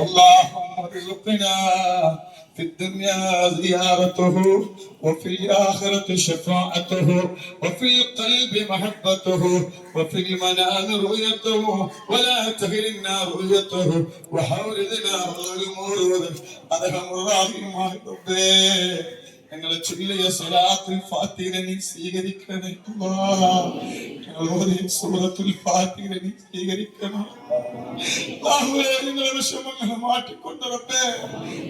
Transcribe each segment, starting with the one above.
اللهم ارزقنا في الدنيا زيارته وفي الآخرة شفاعته وفي القلب محبته وفي المنام رؤيته ولا تهلنا رؤيته وحورنا المورود أرحم الراحمين ربي ഞങ്ങളെ ചൊല്ലിയ സ്വലാത്തുൽ ഫാത്തിഹ നീ സ്വീകരിക്കണേ അല്ലാഹ്. ഞങ്ങൾ ഓതിയ സൂറത്തുൽ ഫാത്തിഹ നീ സ്വീകരിക്കണം അല്ലാഹുവേ. ഞങ്ങളെ വിഷമങ്ങൾ മാറ്റിക്കൊണ്ട് റബ്ബേ,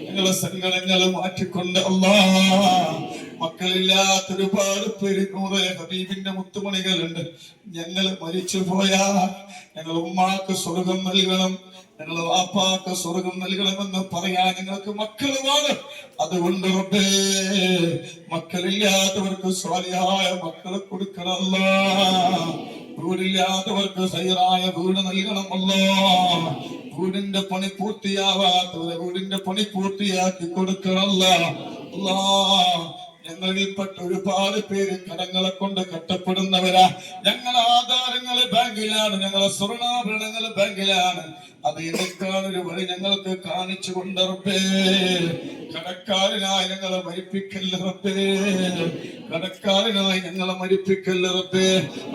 ഞങ്ങളെ സങ്കടങ്ങൾ മാറ്റിക്കൊണ്ട് അല്ലാഹ്. മക്കളില്ലാത്ത ഒരുപാട് പേര് നൂറെ ഹബീബിന്റെ മുത്തുമണികളുണ്ട്. ഞങ്ങൾ മരിച്ചു പോയാൽ ഞങ്ങൾ ഉമ്മാക്ക് സ്വർഗം നൽകണം, ഞങ്ങളെ വാപ്പാക്ക് സ്വർഗം നൽകണമെന്ന് പറയാൻ നിങ്ങൾക്ക് മക്കളുമാണ്. അതുകൊണ്ട് റബ്ബേ, മക്കളില്ലാത്തവർക്ക് സ്വാലിഹായ മക്കളെ കൊടുക്കണം അല്ലാഹ്. വീടില്ലാത്തവർക്ക് സൈറായ വീട് നൽകണം അല്ലാഹ്. വീടിന്റെ പണി പൂർത്തിയാവാത്തവരെ വീടിന്റെ പണി പൂർത്തിയാക്കി കൊടുക്കണം അല്ലാഹ്. ഞങ്ങളിൽപ്പെട്ട ഒരുപാട് പേര് കടങ്ങളെ കൊണ്ട് കഷ്ടപ്പെടുന്നവരാ. ഞങ്ങളെ ആധാരങ്ങള് ബാങ്കിലാണ്, ഞങ്ങളെ സ്വർണ്ണാഭരണങ്ങള് ബാങ്കിലാണ്. അത് എടുക്കാനൊരു വഴി ഞങ്ങൾക്ക് കാണിച്ചു കൊണ്ട് റബ്ബേ, കടക്കാരനായി ഞങ്ങളെ മരിപ്പിക്കല്ല റബ്ബേ, കടക്കാരനായി ഞങ്ങളെ മരിപ്പിക്കല്ല റബ്ബേ.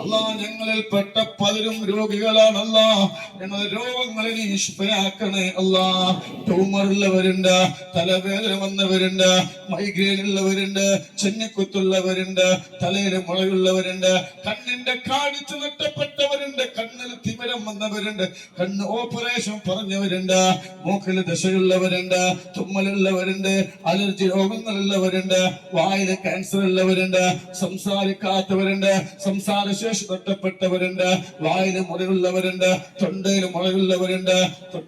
അല്ലാഹ്, ഞങ്ങളിൽപ്പെട്ട പലരും രോഗികളാണ് അല്ലാഹ്. ഞങ്ങളെ രോഗങ്ങളെ നീ ശിഫയാക്കണേ അല്ലാഹ്. ട്യൂമറുള്ളവരുണ്ട്, തലവേദന വന്നവരുണ്ട്, മൈഗ്രെയിൻ ഉള്ളവരുണ്ട്, ചെന്നിക്കുത്തുള്ളവരുണ്ട്, തലയില് മുളയുള്ളവരുണ്ട്, കണ്ണിന്റെ കാണിച്ചു നഷ്ടപ്പെട്ടവരുണ്ട്, കണ്ണിൽ തിമിരം വന്നവരുണ്ട്, കണ്ണ് ഓപ്പറേഷൻ പറഞ്ഞവരുണ്ട്, മൂക്കില് ദശയുള്ളവരുണ്ട്, തുമ്മലുള്ളവരുണ്ട്, അലർജി രോഗങ്ങളുള്ളവരുണ്ട്, വായില് ക്യാൻസർ ഉള്ളവരുണ്ട്, സംസാരിക്കാത്തവരുണ്ട്, സംസാരശേഷി നഷ്ടപ്പെട്ടവരുണ്ട്, വായില് മുളയുള്ളവരുണ്ട്, തൊണ്ടയില് മുളയുള്ളവരുണ്ട്,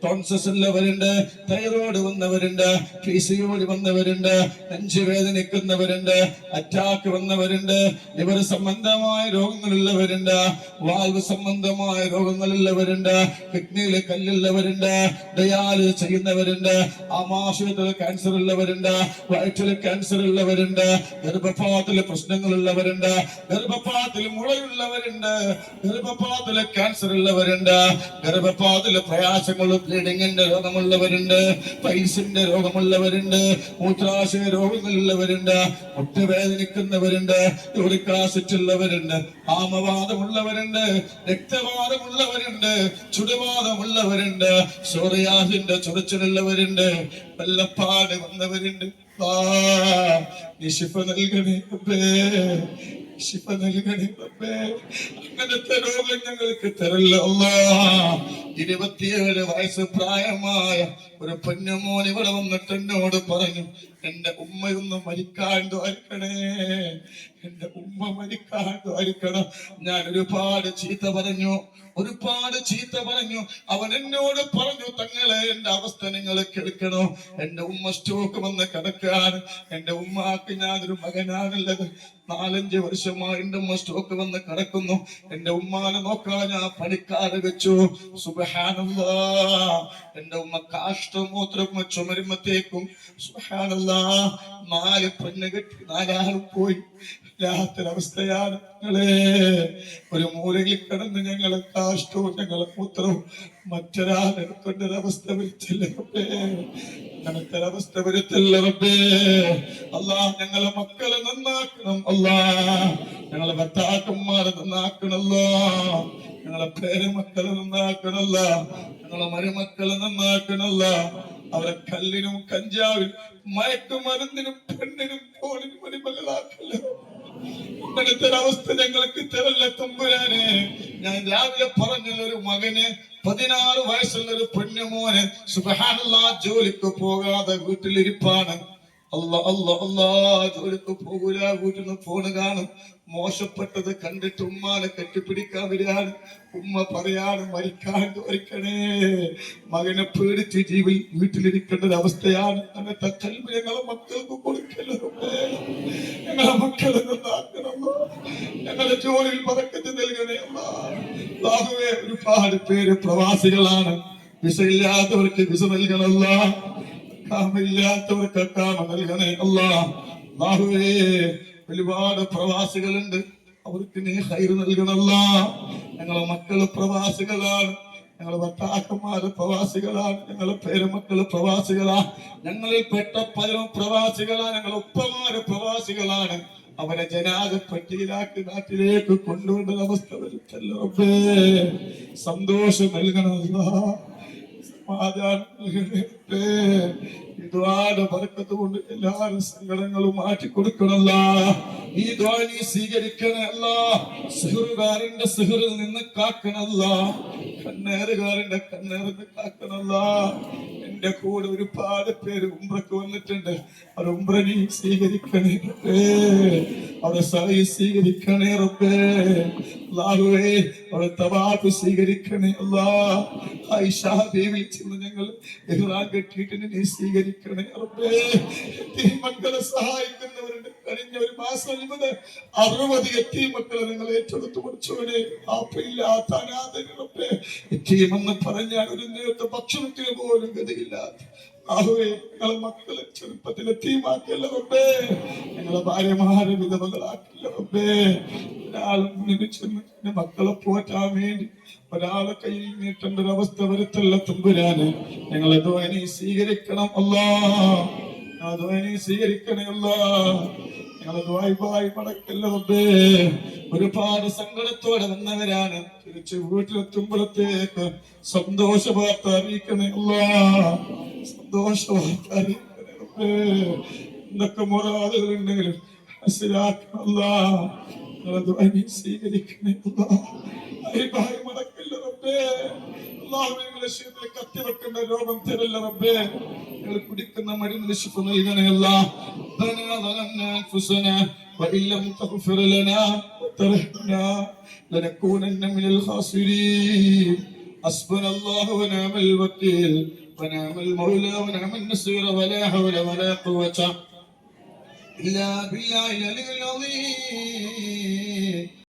ടോൺസസ് ഉള്ളവരുണ്ട്, തൈറോയ്ഡ് വന്നവരുണ്ട്, PCOD വന്നവരുണ്ട്, നെഞ്ചുവേദനിക്കുന്നവരുണ്ട്, അറ്റാക്ക് വന്നവരുണ്ട്, ലിവർ സംബന്ധമായ രോഗങ്ങളുള്ളവരുണ്ട്, വാൽവ് സംബന്ധമായ രോഗങ്ങളുള്ളവരുണ്ട്, കിഡ്നിയില് കല്ലുള്ളവരുണ്ട്, ഡയാലിസ് ചെയ്യുന്നവരുണ്ട്, ആമാശയത്തിൽ ക്യാൻസർ ഉള്ളവരുണ്ട്, വയറ്റില് ക്യാൻസർ ഉള്ളവരുണ്ട്, ഗർഭപാത്രത്തില് പ്രശ്നങ്ങളുള്ളവരുണ്ട്, ഗർഭപാത്രത്തിൽ മുളയുള്ളവരുണ്ട്, ഗർഭപാത്രത്തില് ക്യാൻസർ ഉള്ളവരുണ്ട്, ഗർഭപാത്രത്തില് പ്രയാസങ്ങളും ബ്ലീഡിങ്ങിന്റെ രോഗമുള്ളവരുണ്ട്, പൈൽസിന്റെ രോഗമുള്ളവരുണ്ട്, മൂത്രാശയ രോഗങ്ങളുള്ളവരുണ്ട്, മുട്ടുവേദനിക്കുന്നവരുണ്ട്, യൂറിക് ആസിഡ് ഉള്ളവരുണ്ട്, ആമവാദമുള്ളവരുണ്ട്, രക്തവാദമുള്ളവരുണ്ട്, ചുടുവാദമുള്ളവരുണ്ട്, സോറിയാസിന്റെ ചൊറിച്ചിലുള്ളവരുണ്ട്, വെള്ളപ്പാട് വന്നവരുണ്ട്. നീ ശിഫ നൽകണേ റബ്ബേ, ശിഫ നൽകണേ റബ്ബേ. അങ്ങനത്തെ രോഗം ഞങ്ങൾക്ക് തരല്ല അല്ലാഹ്. 27 വയസ്സ് പ്രായമായ ഒരു പൊന്നുമോൻ ഇവിടെ വന്നിട്ട് എന്നോട് പറഞ്ഞു, എന്റെ ഉമ്മയൊന്നും മരിക്കാൻ ദ്വാരിക്കണേ, എന്റെ ഉമ്മ മരിക്കാൻ ദ്വാരിക്കണം. ഞാൻ ഒരുപാട് ചീത്ത പറഞ്ഞു, ഒരുപാട് ചീത്ത പറഞ്ഞു. അവൻ എന്നോട് പറഞ്ഞു, തങ്ങളെ എന്റെ അവസ്ഥ നിങ്ങൾ കേൾക്കണോ, എന്റെ ഉമ്മ സ്റ്റോക്ക് വന്ന് കിടക്കാൻ. എന്റെ ഉമ്മാക്ക് ഞാനൊരു മകനാണുള്ളത്. 4-5 വർഷമായി എന്റെ ഉമ്മ സ്റ്റോക്ക് വന്ന് കിടക്കുന്നു. എന്റെ ഉമ്മാനെ നോക്കാൻ ഞാൻ പണിക്കാരെ വെച്ചു. സുബ്ഹാനല്ലാഹ്, എന്റെ ഉമ്മ കാഷ്ടമൂത്രം ചുമരുമ്പത്തേക്കും സുബ്ഹാനല്ലാഹ് 4 പെണ്ണ് കെട്ടി 4 ആളും പോയി. അവസ്ഥയാണ് ഞങ്ങളെ. ഒരു മൂലയിൽ കിടന്ന് ഞങ്ങളെ കാഷ്ടവും ഞങ്ങളെ മൂത്രവും മറ്റൊരാളെടുക്കൊണ്ടൊരവസ്ഥ വരുത്തില്ല റബ്ബേ, അങ്ങനത്തെ ഒരവസ്ഥ വരുത്തില്ല റബ്ബേ. അല്ലാഹ്, ഞങ്ങളെ മക്കളെ നന്നാക്കണം അല്ലാഹ്, ഞങ്ങളെ ഭർത്താക്കന്മാരെ നന്നാക്കണല്ലോ, ഞങ്ങളെ പേരമക്കളെ നന്നാക്കണല്ല, ഞങ്ങളെ മരുമക്കളെ നന്നാക്കണല്ല. അവരെ കല്ലിനും കഞ്ചാവിനും മയക്കുമരുന്നിനും പെണ്ണിനും ഫോണിനും അടിമകളാക്കല്ല. അങ്ങനത്തെ ഒരവസ്ഥ ഞങ്ങൾക്ക് തരല്ല തമ്പുരാനെ. ഞാൻ രാവിലെ പറഞ്ഞ ഒരു മകന് 16 വയസ്സുള്ള ഒരു പെണ്ണുമോന് സുബ്ഹാനല്ലാഹ് ജോലിക്ക് പോകാതെ വീട്ടിലിരിപ്പാണ്. ജോലിക്ക് പോകൂല, വീട്ടിൽ നിന്ന് ഫോണ് കാണും. മോശപ്പെട്ടത് കണ്ടിട്ട് ഉമ്മാനെ കെട്ടിപ്പിടിക്കാൻ വരികയാണ്. ഉമ്മ പറയാണ്, മരിക്കാൻ ദ്വാരിക്കണേ. മകനെ പേടിച്ച് വീട്ടിലിരിക്കേണ്ട ഒരു അവസ്ഥയാണ്. അങ്ങനത്തെ കൽബ് ഞങ്ങളെ മക്കൾക്ക് കൊടുക്കല്ലോ, ഞങ്ങളെ മക്കളെ നന്നാക്കണമോ, ഞങ്ങളെ ജോലിയിൽ ബറക്കത്ത് നൽകണേ അല്ലാഹുവേ. ഒരുപാട് പേര് പ്രവാസികളാണ്. വിസയില്ലാത്തവർക്ക് വിസ നൽകണമല്ല, കാമില്ലാത്തവർക്ക് കാമ നൽകണേ അല്ലാഹുവേ. ഒരുപാട് പ്രവാസികളുണ്ട്, അവർക്ക് നീ ഖൈർ നൽകണമല്ല. ഞങ്ങളെ മക്കള് പ്രവാസികളാണ്, ഞങ്ങളെ ഭർത്താക്കന്മാര് പ്രവാസികളാണ്, ഞങ്ങളെ പേരമക്കള് പ്രവാസികളാണ്, ഞങ്ങളിൽ പെട്ട പലരും പ്രവാസികളാണ്, ഞങ്ങളെ ഉപ്പമാര് പ്രവാസികളാണ്. അവരെ ജനാദപ്പെട്ടിയിലാക്കി നാട്ടിലേക്ക് കൊണ്ടുകൊണ്ട അവസ്ഥ വരുത്തല്ലോ റബ്ബേ. സന്തോഷം നൽകണമല്ല, സമാധാനം നൽകണേ റബ്ബേ. ഇതുവാട് ബർക്കത്ത് കൊണ്ട് എല്ലാവരും സങ്കടങ്ങളും മാറ്റി കൊടുക്കണല്ല. ഈ ദ്വാ നീ സ്വീകരിക്കണല്ല. സിഹറുകാരന്റെ സിഹറിൽ നിന്ന് കാക്കണല്ല, കണ്ണേറുകാരന്റെ കണ്ണേറിന്ന് കാക്കണല്ല. എന്റെ കൂടെ ഒരുപാട് പേര് ഉംറക്ക് വന്നിട്ടുണ്ട്. അവർ ഉംറ നീ സ്വീകരിക്കണേ റബ്ബേ, അവരെ സഹി സ്വീകരിക്കണേ റബ്ബേ. അല്ലാഹുവേ അവരെ തവാഫ് സ്വീകരിക്കണേ അല്ലാ. ആയിഷ ബീവി ചെന്ന് ഞങ്ങൾ ഇഹ്റാം കെട്ടിയിട്ട് നീ സ്വീകരിക്കണേ റബ്ബേ. മക്കളെ സഹായിക്കുന്നവരുണ്ട്. കഴിഞ്ഞ ഒരു മാസം 60 യതീം മക്കളെ നിങ്ങൾ ഏറ്റെടുത്തു പഠിച്ചവനെ. ആപ്പില്ലാത്ത അനാഥന് റബ്ബേ. യതീമെന്ന് പറഞ്ഞാൽ ഒരു നേരത്തെ ഭക്ഷണത്തിന് പോലും ഗതിയില്ലാത്ത ആഹുവേ, ഞങ്ങളെ മക്കളെ ചെറുപ്പത്തിൽ യതീമാക്കല്ല റബ്ബേ. ഞങ്ങളെ ഭാര്യമാരെ വിധവകളാക്കില്ല റബ്ബേ. ഒരാളും മുന്നിൽ ചെന്ന് മക്കളെ പോറ്റാൻ വേണ്ടി ഒരാളെ കയ്യിൽ നീട്ടേണ്ട ഒരു അവസ്ഥ വരുത്തല്ല തമ്പുരാന്. ഞങ്ങളെ ദുആ നീ സ്വീകരിക്കണം അല്ലാ, ദുആ നീ സ്വീകരിക്കണേ അല്ലാ. ഞങ്ങളെ ദുആയി മടക്കല്ല റബ്ബേ. ഒരുപാട് സങ്കടത്തോടെ വന്നവരാണ്, തിരിച്ച് വീട്ടിലെത്തുമ്പോഴത്തേക്ക് സന്തോഷ വാർത്ത അറിയിക്കണേ അല്ലാ, സന്തോഷ വാർത്ത അറിയിക്കണേ റബ്ബേ. എന്തൊക്കെ മുറാദുകൾ ഉണ്ടെങ്കിലും മനസ്സിലാക്കണം അല്ലാ. ഞങ്ങളെ ദുആ നീ സ്വീകരിക്കണേ അല്ലാ. ഭാര്യ മടക്കല്ല റബ്ബേ. അല്ലാഹുവേ, ശരീരത്തിൽ കത്തിവെക്കേണ്ട രോഗം തരല്ല റബ്ബേ. ഞങ്ങൾ കുടിക്കുന്ന മരുന്ന് ശിഫ നൽകണേ അല്ലാ. وإن لم تغفر لنا وترحمنا لنكونن من الخاسرين. حسبنا الله ونعم الوكيل ونعم المولى ونعم النصير ولا حول ولا قوة إلا بالله العلي العظيم.